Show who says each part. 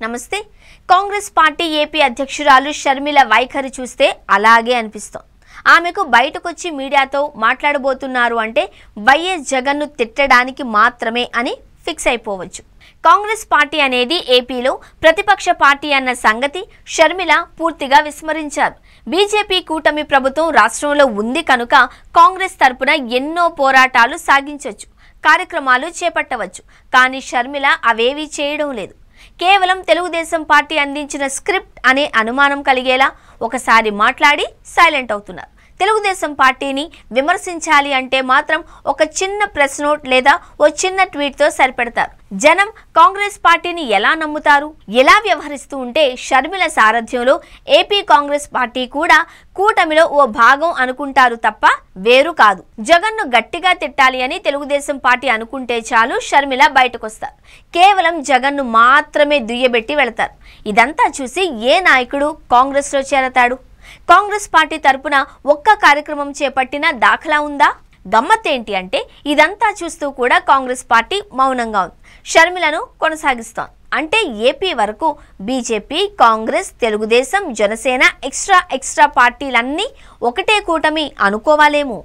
Speaker 1: నమస్తే. Congress party AP అధ్యక్షురాలు షర్మిల వైఖరి చూస్తే అలాగే అనిపిస్తోంది. ఆమెకు బయటకొచ్చి మీడియాతో మాట్లాడబోతున్నారు అంటే వైఎస్ జగన్ను తిట్టడానికి మాత్రమే అని ఫిక్స్ అయిపోవచ్చు. కాంగ్రెస్ పార్టీ అనేది ఏపీలో ప్రతిపక్ష పార్టీ అన్న సంగతి షర్మిల పూర్తిగా విస్మరించారు. బీజేపీ కూటమి ప్రభుత్వం రాష్ట్రంలో ఉంది కనుక కాంగ్రెస్ తరపున ఎన్నో పోరాటాలు సాగించవచ్చు, కార్యక్రమాలు చేపట్టవచ్చు. కానీ షర్మిల అవేవీ చేయడం లేదు. కేవలం తెలుగుదేశం పార్టీ అందించిన స్క్రిప్ట్ అనే అనుమానం కలిగేలా ఒకసారి మాట్లాడి సైలెంట్ అవుతున్నారు. తెలుగుదేశం పార్టీని విమర్శించాలి అంటే మాత్రం ఒక చిన్న ప్రెస్ నోట్ లేదా ఓ చిన్న ట్వీట్తో సరిపెడతారు. జనం కాంగ్రెస్ పార్టీని ఎలా నమ్ముతారు? ఎలా వ్యవహరిస్తూ ఉంటే షర్మిల సారథ్యంలో ఏపీ కాంగ్రెస్ పార్టీ కూడా కూటమిలో ఓ భాగం అనుకుంటారు తప్ప వేరు కాదు. జగన్ను గట్టిగా తిట్టాలి అని తెలుగుదేశం పార్టీ అనుకుంటే చాలు, షర్మిల బయటకొస్తారు. కేవలం జగన్ను మాత్రమే దుయ్యబెట్టి వెళతారు. ఇదంతా చూసి ఏ నాయకుడు కాంగ్రెస్లో చేరతాడు? కాంగ్రెస్ పార్టీ తరపున ఒక్క కార్యక్రమం చేపట్టిన దాఖలా ఉందా? గమ్మత్తేంటి అంటే ఇదంతా చూస్తూ కూడా కాంగ్రెస్ పార్టీ మౌనంగా ఉంది, షర్మిలను కొనసాగిస్తోంది. అంటే ఏపీ వరకు బీజేపీ, కాంగ్రెస్, తెలుగుదేశం, జనసేన ఎక్స్ట్రా పార్టీలన్నీ ఒకటే కూటమి అనుకోవాలేమో.